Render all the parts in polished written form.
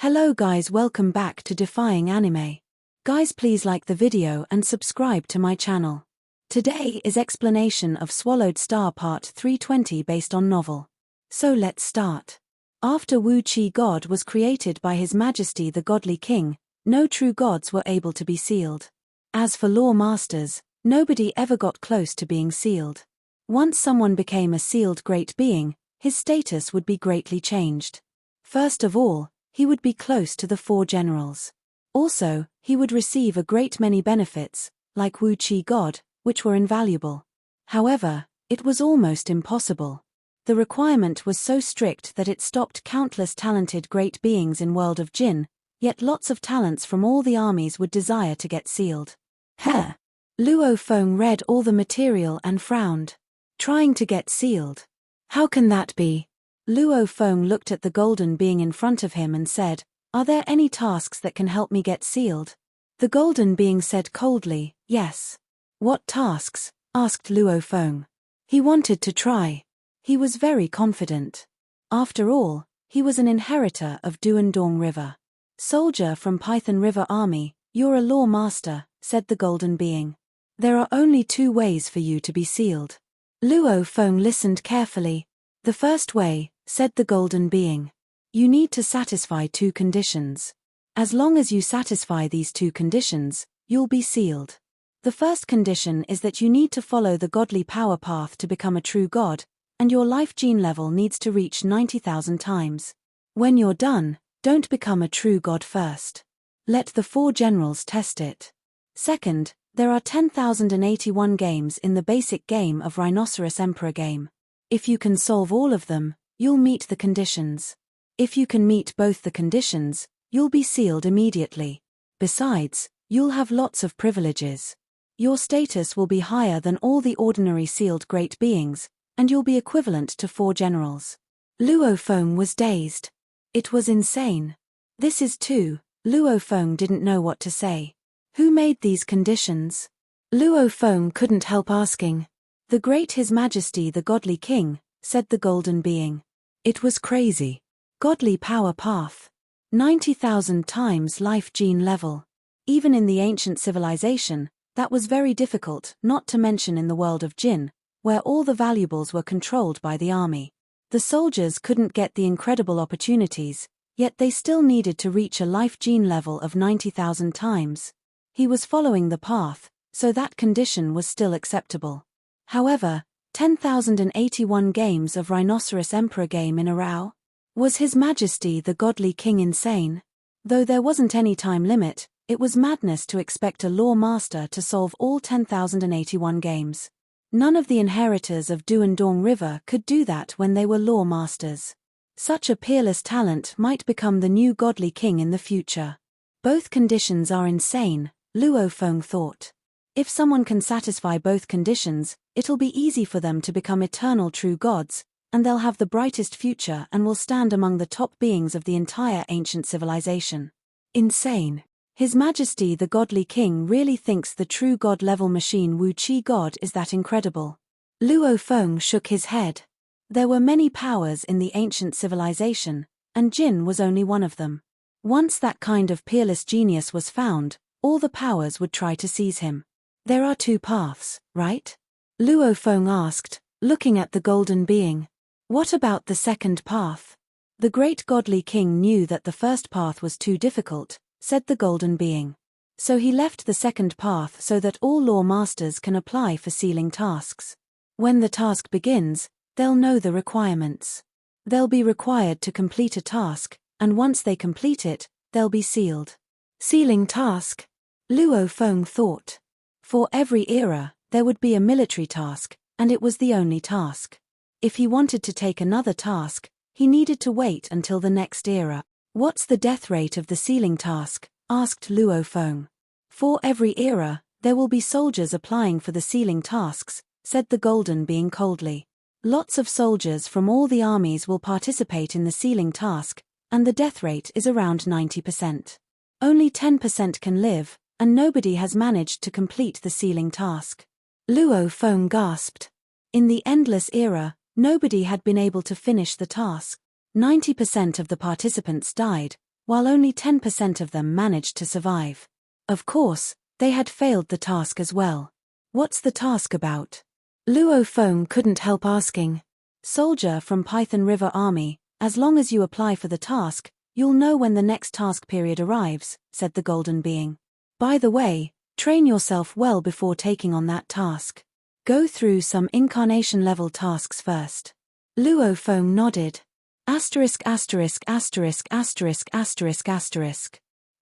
Hello guys, welcome back to Defying Anime. Guys, please like the video and subscribe to my channel. Today is explanation of Swallowed Star Part 320 based on novel. So let's start. After Wu Chi God was created by His Majesty the Godly King, no true gods were able to be sealed. As for law masters, nobody ever got close to being sealed. Once someone became a sealed great being, his status would be greatly changed. First of all, he would be close to the four generals. Also, he would receive a great many benefits, like Wu Chi God, which were invaluable. However, it was almost impossible. The requirement was so strict that it stopped countless talented great beings in World of Jin, yet lots of talents from all the armies would desire to get sealed. Heh! Luo Feng read all the material and frowned. Trying to get sealed. How can that be? Luo Feng looked at the golden being in front of him and said, "Are there any tasks that can help me get sealed?" The golden being said coldly, "Yes." "What tasks?" asked Luo Feng. He wanted to try. He was very confident. After all, he was an inheritor of Duandong River. "Soldier from Python River Army, you're a law master," said the golden being. "There are only two ways for you to be sealed." Luo Feng listened carefully. "The first way," said the golden being. "You need to satisfy two conditions. As long as you satisfy these two conditions, you'll be sealed. The first condition is that you need to follow the godly power path to become a true god, and your life gene level needs to reach 90,000 times. When you're done, don't become a true god first. Let the four generals test it. Second, there are 10,081 games in the basic game of Rhinoceros Emperor game. If you can solve all of them, you'll meet the conditions. If you can meet both the conditions, you'll be sealed immediately. Besides, you'll have lots of privileges. Your status will be higher than all the ordinary sealed great beings, and you'll be equivalent to four generals." Luo Feng was dazed. It was insane. This is too. Luo Feng didn't know what to say. Who made these conditions? Luo Feng couldn't help asking. "The great His Majesty the Godly King," said the golden being. It was crazy. Godly power path. 90,000 times life gene level. Even in the ancient civilization, that was very difficult, not to mention in the world of Jin, where all the valuables were controlled by the army. The soldiers couldn't get the incredible opportunities, yet they still needed to reach a life gene level of 90,000 times. He was following the path, so that condition was still acceptable. However, 10,081 games of Rhinoceros Emperor game in a row? Was His Majesty the Godly King insane? Though there wasn't any time limit, it was madness to expect a law master to solve all 10,081 games. None of the inheritors of Duandong River could do that when they were law masters. Such a peerless talent might become the new Godly King in the future. Both conditions are insane, Luo Feng thought. If someone can satisfy both conditions, it'll be easy for them to become eternal true gods, and they'll have the brightest future and will stand among the top beings of the entire ancient civilization. Insane. His Majesty the Godly King really thinks the true god-level machine Wu Chi God is that incredible. Luo Feng shook his head. There were many powers in the ancient civilization, and Jin was only one of them. Once that kind of peerless genius was found, all the powers would try to seize him. There are two paths, right? Luo Feng asked, looking at the golden being. What about the second path? The great godly king knew that the first path was too difficult, said the golden being. So he left the second path so that all law masters can apply for sealing tasks. When the task begins, they'll know the requirements. They'll be required to complete a task, and once they complete it, they'll be sealed. Sealing task? Luo Feng thought. For every era, there would be a military task, and it was the only task. If he wanted to take another task, he needed to wait until the next era. "What's the death rate of the sealing task?" asked Luo Feng. "For every era, there will be soldiers applying for the sealing tasks," said the golden being coldly. "Lots of soldiers from all the armies will participate in the sealing task, and the death rate is around 90%. Only 10% can live, and nobody has managed to complete the sealing task." Luo Feng gasped. In the endless era, nobody had been able to finish the task. 90% of the participants died, while only 10% of them managed to survive. Of course, they had failed the task as well. What's the task about? Luo Feng couldn't help asking. Soldier from Python River Army, as long as you apply for the task, you'll know when the next task period arrives, said the golden being. By the way, train yourself well before taking on that task. Go through some incarnation-level tasks first. Luo Feng nodded. **************.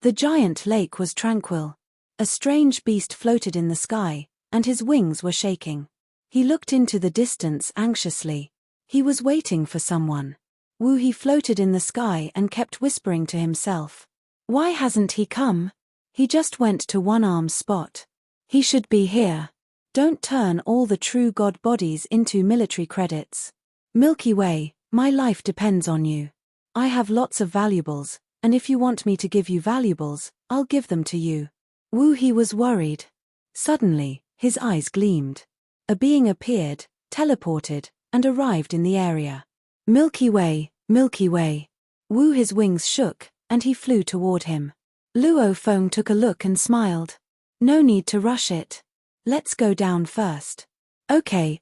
The giant lake was tranquil. A strange beast floated in the sky, and his wings were shaking. He looked into the distance anxiously. He was waiting for someone. Wu He floated in the sky and kept whispering to himself. Why hasn't he come? He just went to one arm's spot. He should be here. Don't turn all the true god bodies into military credits. Milky Way, my life depends on you. I have lots of valuables, and if you want me to give you valuables, I'll give them to you. Wu He was worried. Suddenly, his eyes gleamed. A being appeared, teleported, and arrived in the area. Milky Way, Milky Way. Wu He's wings shook, and he flew toward him. Luo Feng took a look and smiled. No need to rush it. Let's go down first. Okay,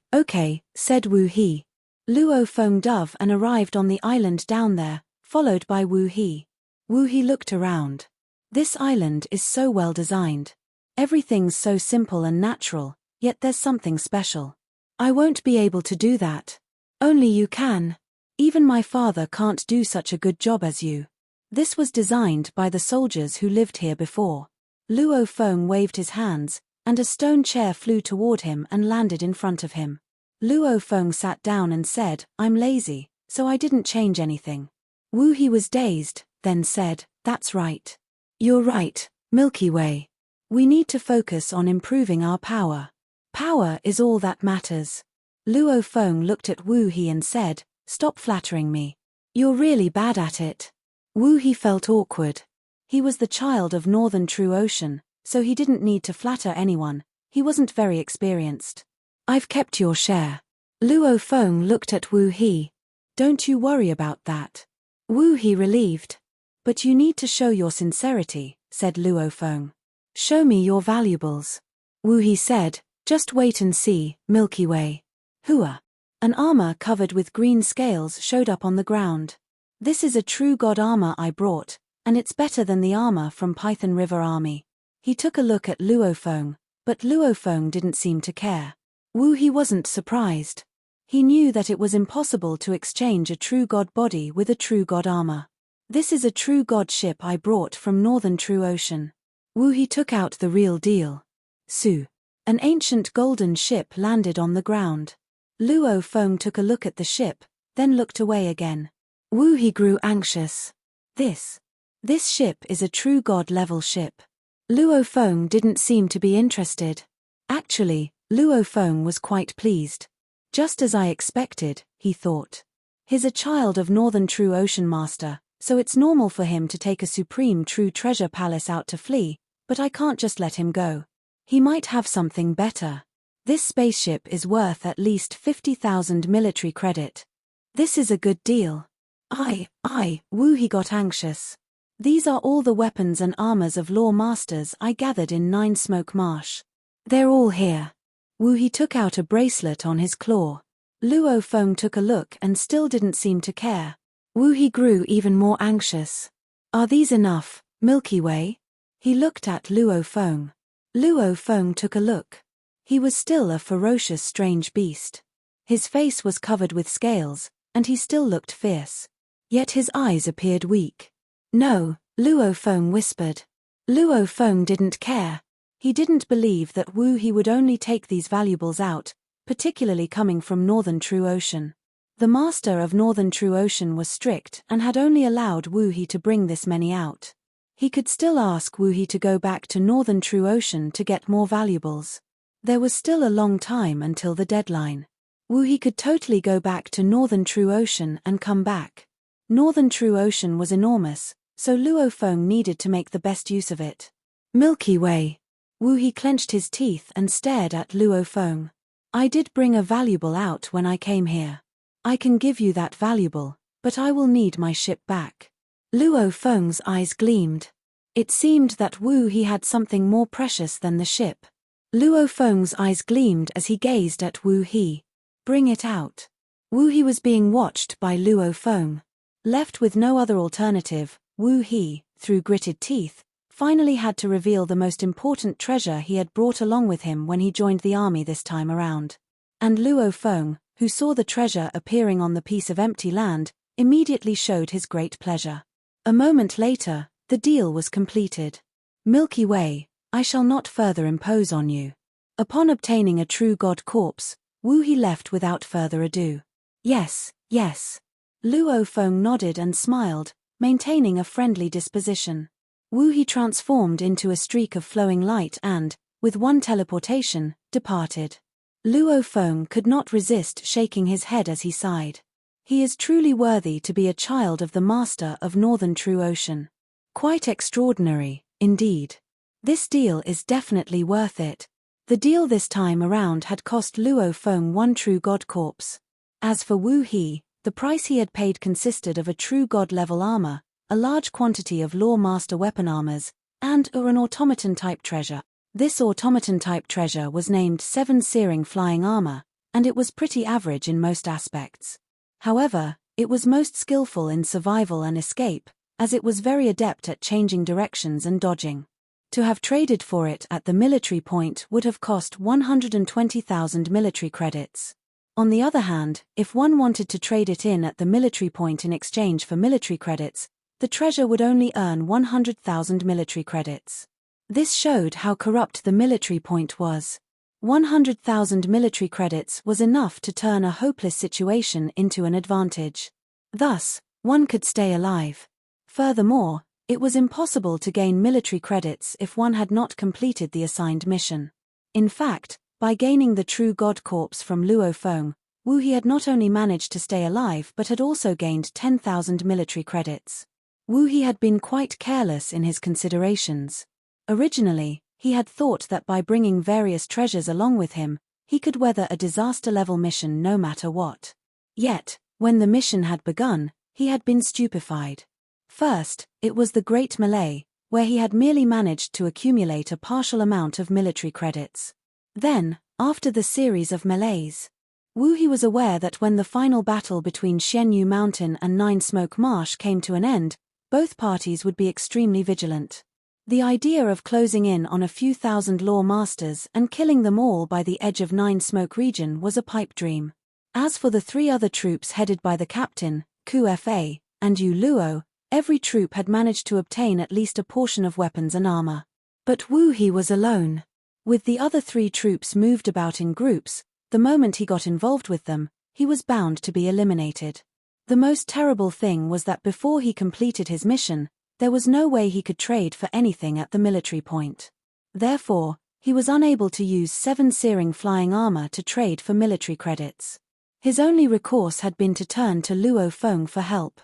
said Wu He. Luo Feng dove and arrived on the island down there, followed by Wu He. Wu He looked around. This island is so well designed. Everything's so simple and natural, yet there's something special. I won't be able to do that. Only you can. Even my father can't do such a good job as you. This was designed by the soldiers who lived here before. Luo Feng waved his hands, and a stone chair flew toward him and landed in front of him. Luo Feng sat down and said, I'm lazy, so I didn't change anything. Wu He was dazed, then said, That's right. You're right, Milky Way. We need to focus on improving our power. Power is all that matters. Luo Feng looked at Wu He and said, Stop flattering me. You're really bad at it. Wu He felt awkward. He was the child of Northern True Ocean, so he didn't need to flatter anyone. He wasn't very experienced. I've kept your share. Luo Feng looked at Wu He. Don't you worry about that. Wu He relieved. But you need to show your sincerity, said Luo Feng. Show me your valuables. Wu He said, Just wait and see, Milky Way. Hua. An armor covered with green scales showed up on the ground. This is a true god armor I brought, and it's better than the armor from Python River Army. He took a look at Luo Feng, but Luo Feng didn't seem to care. Wu He wasn't surprised. He knew that it was impossible to exchange a true god body with a true god armor. This is a true god ship I brought from Northern True Ocean. Wu He took out the real deal. Su. An ancient golden ship landed on the ground. Luo Feng took a look at the ship, then looked away again. Wu He grew anxious. This ship is a true god-level ship. Luo Feng didn't seem to be interested. Actually, Luo Feng was quite pleased. Just as I expected, he thought. He's a child of Northern True Ocean Master, so it's normal for him to take a supreme true treasure palace out to flee, but I can't just let him go. He might have something better. This spaceship is worth at least 50,000 military credit. This is a good deal. Wu He got anxious. These are all the weapons and armors of Law Masters I gathered in Nine Smoke Marsh. They're all here. Wu He took out a bracelet on his claw. Luo Feng took a look and still didn't seem to care. Wu He grew even more anxious. Are these enough, Milky Way? He looked at Luo Feng. Luo Feng took a look. He was still a ferocious strange beast. His face was covered with scales, and he still looked fierce. Yet his eyes appeared weak. No, Luo Feng whispered. Luo Feng didn't care. He didn't believe that Wu He would only take these valuables out, particularly coming from Northern True Ocean. The master of Northern True Ocean was strict and had only allowed Wu He to bring this many out. He could still ask Wu He to go back to Northern True Ocean to get more valuables. There was still a long time until the deadline. Wu He could totally go back to Northern True Ocean and come back. Northern True Ocean was enormous, so Luo Feng needed to make the best use of it. Milky Way. Wu He clenched his teeth and stared at Luo Feng. I did bring a valuable out when I came here. I can give you that valuable, but I will need my ship back. Luo Feng's eyes gleamed. It seemed that Wu He had something more precious than the ship. Luo Feng's eyes gleamed as he gazed at Wu He. Bring it out. Wu He was being watched by Luo Feng. Left with no other alternative, Wu He, through gritted teeth, finally had to reveal the most important treasure he had brought along with him when he joined the army this time around. And Luo Feng, who saw the treasure appearing on the piece of empty land, immediately showed his great pleasure. A moment later, the deal was completed. Milky Way, I shall not further impose on you. Upon obtaining a true god corpse, Wu He left without further ado. Yes, yes. Luo Feng nodded and smiled, maintaining a friendly disposition. Wu He transformed into a streak of flowing light and, with one teleportation, departed. Luo Feng could not resist shaking his head as he sighed. He is truly worthy to be a child of the master of Northern True Ocean. Quite extraordinary, indeed. This deal is definitely worth it. The deal this time around had cost Luo Feng one true god corpse. As for Wu He, the price he had paid consisted of a true god-level armor, a large quantity of Law Master weapon armors, and an automaton-type treasure. This automaton-type treasure was named 7 Searing Flying Armor, and it was pretty average in most aspects. However, it was most skillful in survival and escape, as it was very adept at changing directions and dodging. To have traded for it at the military point would have cost 120,000 military credits. On the other hand, if one wanted to trade it in at the military point in exchange for military credits, the treasure would only earn 100,000 military credits. This showed how corrupt the military point was. 100,000 military credits was enough to turn a hopeless situation into an advantage. Thus, one could stay alive. Furthermore, it was impossible to gain military credits if one had not completed the assigned mission. In fact, by gaining the true god corpse from Luo Feng, Wu He had not only managed to stay alive but had also gained 10,000 military credits. Wu He had been quite careless in his considerations. Originally, he had thought that by bringing various treasures along with him, he could weather a disaster-level mission no matter what. Yet, when the mission had begun, he had been stupefied. First, it was the Great Melee, where he had merely managed to accumulate a partial amount of military credits. Then, after the series of melees, Wu He was aware that when the final battle between Xianyu Mountain and Nine Smoke Marsh came to an end, both parties would be extremely vigilant. The idea of closing in on a few thousand Law Masters and killing them all by the edge of Nine Smoke region was a pipe dream. As for the 3 other troops headed by the captain, Ku Fa, and Yu Luo, every troop had managed to obtain at least a portion of weapons and armor. But Wu He was alone. With the other 3 troops moved about in groups, the moment he got involved with them, he was bound to be eliminated. The most terrible thing was that before he completed his mission, there was no way he could trade for anything at the military point. Therefore, he was unable to use 7 Searing Flying Armor to trade for military credits. His only recourse had been to turn to Luo Feng for help.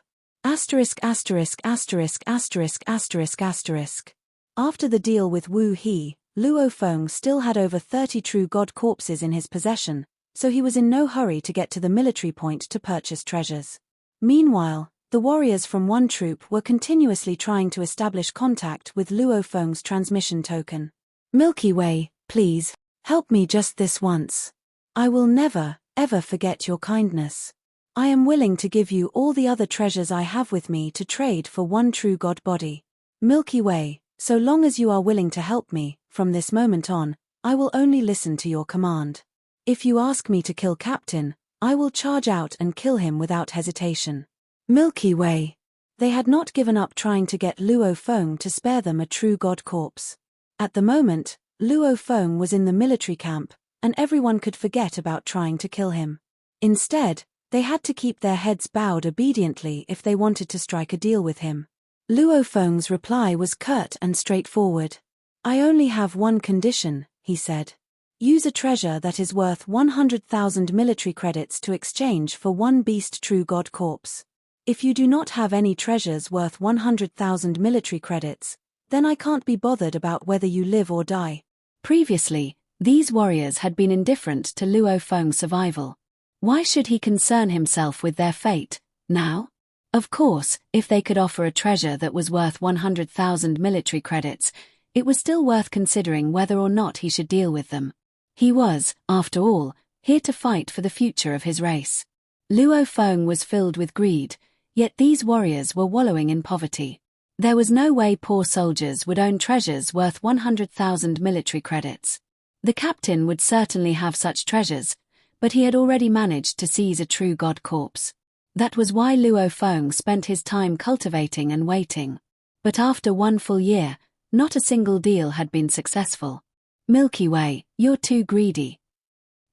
After the deal with Wu He, Luo Feng still had over 30 true god corpses in his possession, so he was in no hurry to get to the military point to purchase treasures. Meanwhile, the warriors from one troop were continuously trying to establish contact with Luo Feng's transmission token. Milky Way, please, help me just this once. I will never, ever forget your kindness. I am willing to give you all the other treasures I have with me to trade for one true god body. Milky Way, so long as you are willing to help me, from this moment on, I will only listen to your command. If you ask me to kill Captain, I will charge out and kill him without hesitation. Milky Way. They had not given up trying to get Luo Feng to spare them a true god corpse. At the moment, Luo Feng was in the military camp, and everyone could forget about trying to kill him. Instead, they had to keep their heads bowed obediently if they wanted to strike a deal with him. Luo Feng's reply was curt and straightforward. I only have one condition, he said. Use a treasure that is worth 100,000 military credits to exchange for one beast true god corpse. If you do not have any treasures worth 100,000 military credits, then I can't be bothered about whether you live or die. Previously, these warriors had been indifferent to Luo Feng's survival. Why should he concern himself with their fate, now? Of course, if they could offer a treasure that was worth 100,000 military credits, it was still worth considering whether or not he should deal with them. He was, after all, here to fight for the future of his race. Luo Feng was filled with greed, yet these warriors were wallowing in poverty. There was no way poor soldiers would own treasures worth 100,000 military credits. The captain would certainly have such treasures, but he had already managed to seize a true god corpse. That was why Luo Feng spent his time cultivating and waiting. But after 1 full year, not a single deal had been successful. Milky Way, you're too greedy.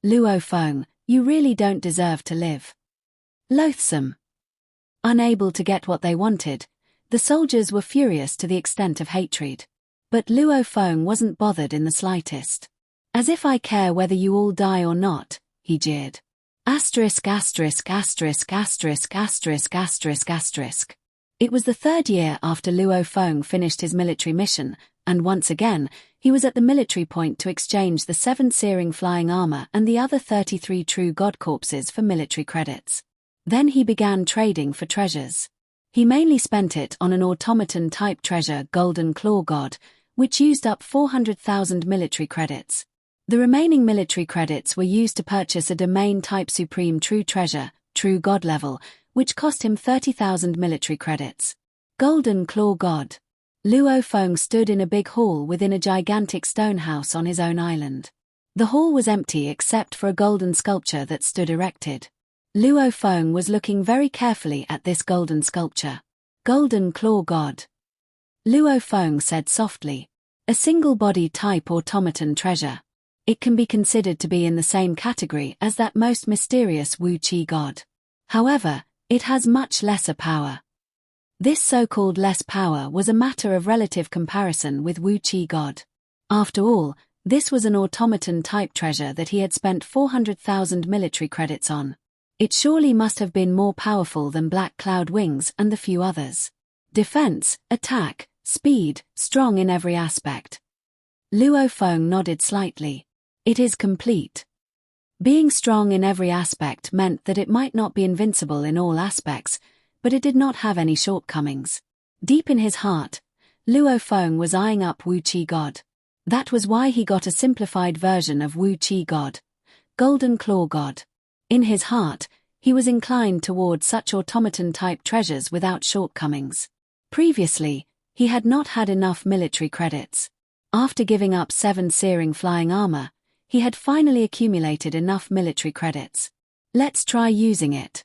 Luo Feng, you really don't deserve to live. Loathsome. Unable to get what they wanted, the soldiers were furious to the extent of hatred. But Luo Feng wasn't bothered in the slightest. As if I care whether you all die or not, he jeered. Asterisk asterisk asterisk asterisk asterisk asterisk asterisk. It was the 3rd year after Luo Feng finished his military mission, and once again, he was at the military point to exchange the 7 searing flying armor and the other 33 true god corpses for military credits. Then he began trading for treasures. He mainly spent it on an automaton-type treasure, Golden Claw God, which used up 400,000 military credits. The remaining military credits were used to purchase a domain-type Supreme True Treasure, True God level, which cost him 30,000 military credits. Golden Claw God. Luo Feng stood in a big hall within a gigantic stone house on his own island. The hall was empty except for a golden sculpture that stood erected. Luo Feng was looking very carefully at this golden sculpture. Golden Claw God. Luo Feng said softly. A single-body type automaton treasure. It can be considered to be in the same category as that most mysterious Wu Qi god. However, it has much lesser power. This so-called less power was a matter of relative comparison with Wu Qi god. After all, this was an automaton-type treasure that he had spent 400,000 military credits on. It surely must have been more powerful than Black Cloud Wings and the few others. Defense, attack, speed, strong in every aspect. Luo Feng nodded slightly. It is complete. Being strong in every aspect meant that it might not be invincible in all aspects, but it did not have any shortcomings. Deep in his heart, Luo Feng was eyeing up Wu Qi God. That was why he got a simplified version of Wu Qi God, Golden Claw God. In his heart, he was inclined toward such automaton-type treasures without shortcomings. Previously, he had not had enough military credits. After giving up 7 searing flying armor, he had finally accumulated enough military credits. Let's try using it.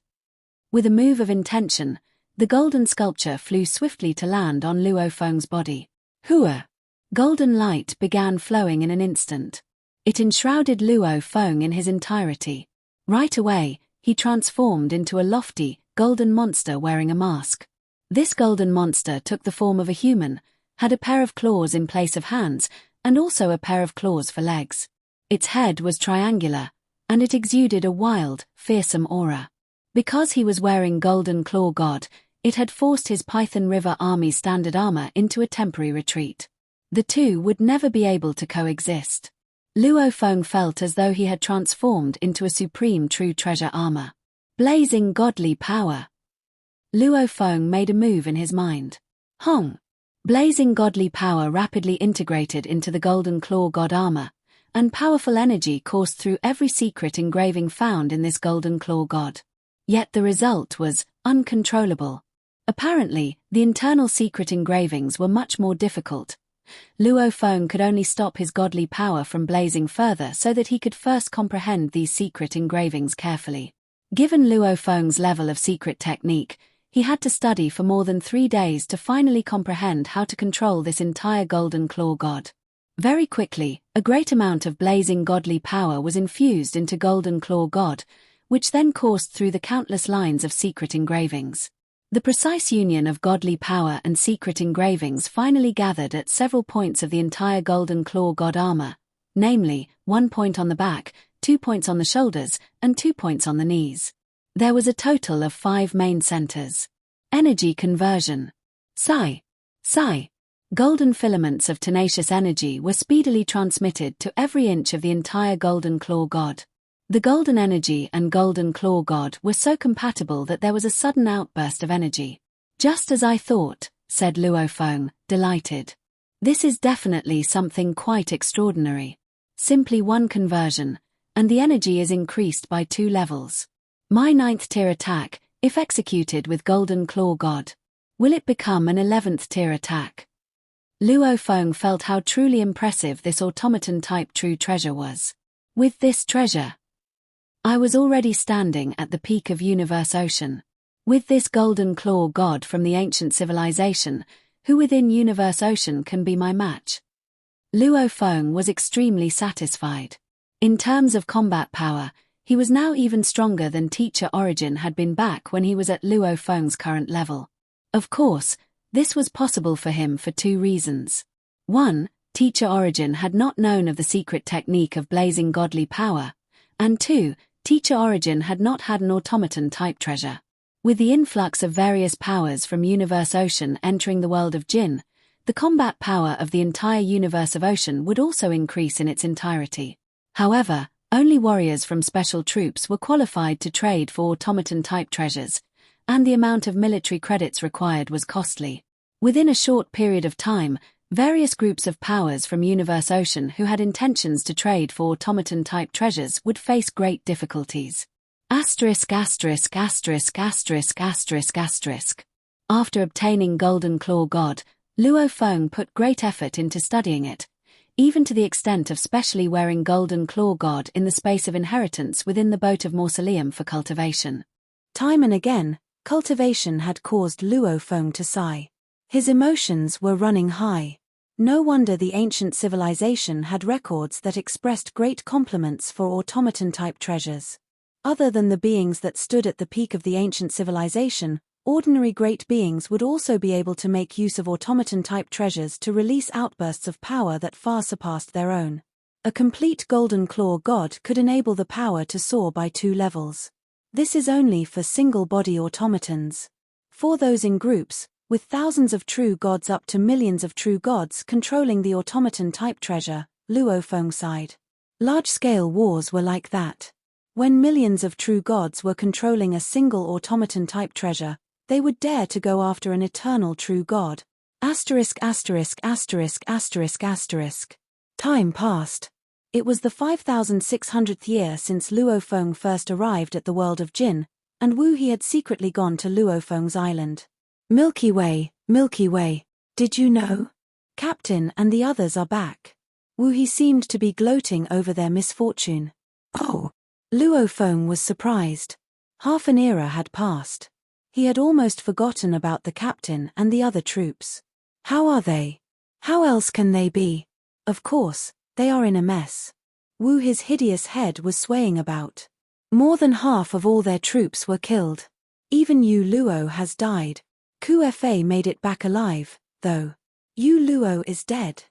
With a move of intention, the golden sculpture flew swiftly to land on Luo Feng's body. Hua! Golden light began flowing in an instant. It enshrouded Luo Feng in his entirety. Right away, he transformed into a lofty, golden monster wearing a mask. This golden monster took the form of a human, had a pair of claws in place of hands, and also a pair of claws for legs. Its head was triangular, and it exuded a wild, fearsome aura. Because he was wearing Golden Claw God, it had forced his Python River Army standard armor into a temporary retreat. The two would never be able to coexist. Luo Feng felt as though he had transformed into a supreme true treasure armor. Blazing godly power. Luo Feng made a move in his mind. Hong! Blazing godly power rapidly integrated into the Golden Claw God armor, and powerful energy coursed through every secret engraving found in this Golden Claw God. Yet the result was uncontrollable. Apparently, the internal secret engravings were much more difficult. Luo Feng could only stop his godly power from blazing further so that he could first comprehend these secret engravings carefully. Given Luo Feng's level of secret technique, he had to study for more than 3 days to finally comprehend how to control this entire Golden Claw God. Very quickly, a great amount of blazing godly power was infused into Golden Claw God, which then coursed through the countless lines of secret engravings. The precise union of godly power and secret engravings finally gathered at several points of the entire Golden Claw God armor, namely, 1 point on the back, 2 points on the shoulders, and 2 points on the knees. There was a total of 5 main centers. Energy conversion. Psi. Golden filaments of tenacious energy were speedily transmitted to every inch of the entire Golden Claw God. The golden energy and golden claw god were so compatible that there was a sudden outburst of energy. "Just as I thought," said Luo Feng, delighted. "This is definitely something quite extraordinary. Simply one conversion, and the energy is increased by 2 levels. My 9th tier attack, if executed with Golden Claw God, will it become an 11th tier attack?" Luo Feng felt how truly impressive this automaton-type true treasure was. With this treasure, I was already standing at the peak of Universe Ocean. With this Golden Claw God from the ancient civilization, who within Universe Ocean can be my match? Luo Feng was extremely satisfied. In terms of combat power, he was now even stronger than Teacher Origin had been back when he was at Luo Feng's current level. Of course, this was possible for him for 2 reasons. 1. Teacher Origin had not known of the secret technique of blazing godly power, and 2. Teacher Origin had not had an automaton-type treasure. With the influx of various powers from Universe Ocean entering the world of Jin, the combat power of the entire Universe of Ocean would also increase in its entirety. However, only warriors from special troops were qualified to trade for automaton-type treasures, and the amount of military credits required was costly. Within a short period of time, various groups of powers from Universe Ocean who had intentions to trade for automaton-type treasures would face great difficulties. Asterisk asterisk asterisk asterisk asterisk asterisk. After obtaining Golden Claw God, Luo Feng put great effort into studying it, even to the extent of specially wearing Golden Claw God in the space of inheritance within the boat of Mausoleum for cultivation. Time and again, cultivation had caused Luo Feng to sigh. His emotions were running high. No wonder the ancient civilization had records that expressed great compliments for automaton-type treasures. Other than the beings that stood at the peak of the ancient civilization, ordinary great beings would also be able to make use of automaton-type treasures to release outbursts of power that far surpassed their own. A complete Golden Claw God could enable the power to soar by 2 levels. This is only for single-body automatons. For those in groups, with thousands of true gods up to millions of true gods controlling the automaton-type treasure, Luo Feng sighed. Large-scale wars were like that. When millions of true gods were controlling a single automaton-type treasure, they would dare to go after an eternal true god. Asterisk asterisk asterisk asterisk asterisk. Time passed. It was the 5600th year since Luo Feng first arrived at the world of Jin, and Wu He had secretly gone to Luo Feng's island. Milky Way, did you know? Captain and the others are back. Wu He seemed to be gloating over their misfortune. Oh! Luo Feng was surprised. Half an era had passed. He had almost forgotten about the captain and the other troops. How are they? How else can they be? Of course, they are in a mess. Wu His hideous head was swaying about. More than half of all their troops were killed. Even Yu Luo has died. Ku Fa made it back alive, though. Yu Luo is dead.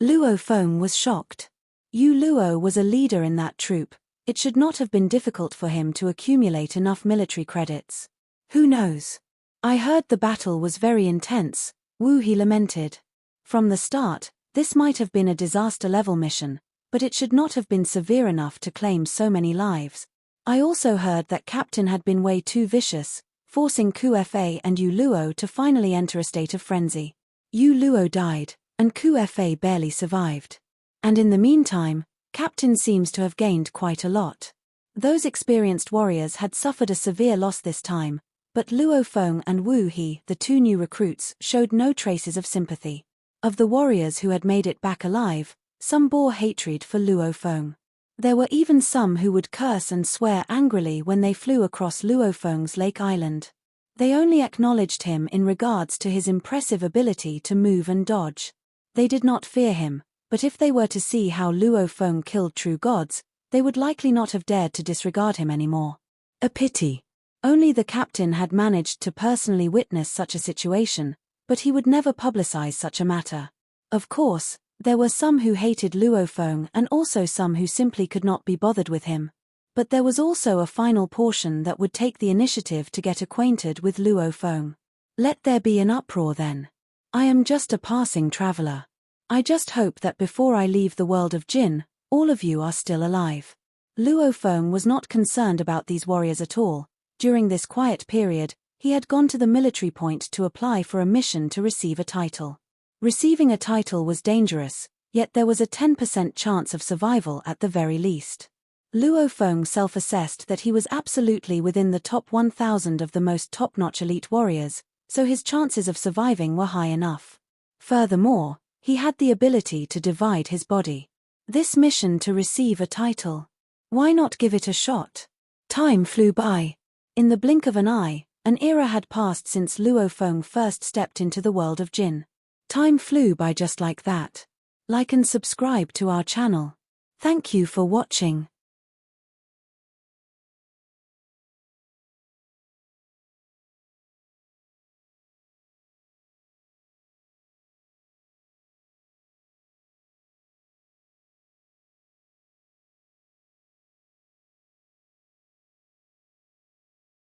Luo Feng was shocked. Yu Luo was a leader in that troop. It should not have been difficult for him to accumulate enough military credits. Who knows? I heard the battle was very intense, Wu He lamented. From the start, this might have been a disaster-level mission, but it should not have been severe enough to claim so many lives. I also heard that Captain had been way too vicious, forcing Ku Fa and Yu Luo to finally enter a state of frenzy. Yu Luo died, and Ku Fa barely survived. And in the meantime, Captain seems to have gained quite a lot. Those experienced warriors had suffered a severe loss this time, but Luo Feng and Wu He, the 2 new recruits, showed no traces of sympathy. Of the warriors who had made it back alive, some bore hatred for Luo Feng. There were even some who would curse and swear angrily when they flew across Luo Feng's lake island. They only acknowledged him in regards to his impressive ability to move and dodge. They did not fear him, but if they were to see how Luo Feng killed true gods, they would likely not have dared to disregard him anymore. A pity. Only the captain had managed to personally witness such a situation, but he would never publicize such a matter. Of course, there were some who hated Luo Feng and also some who simply could not be bothered with him. But there was also a final portion that would take the initiative to get acquainted with Luo Feng. Let there be an uproar then. I am just a passing traveler. I just hope that before I leave the world of Jin, all of you are still alive. Luo Feng was not concerned about these warriors at all. During this quiet period, he had gone to the military point to apply for a mission to receive a title. Receiving a title was dangerous, yet there was a 10% chance of survival at the very least. Luo Feng self-assessed that he was absolutely within the top 1,000 of the most top-notch elite warriors, so his chances of surviving were high enough. Furthermore, he had the ability to divide his body. This mission to receive a title. Why not give it a shot? Time flew by. In the blink of an eye, an era had passed since Luo Feng first stepped into the world of Jin. Time flew by just like that. Like and subscribe to our channel. Thank you for watching.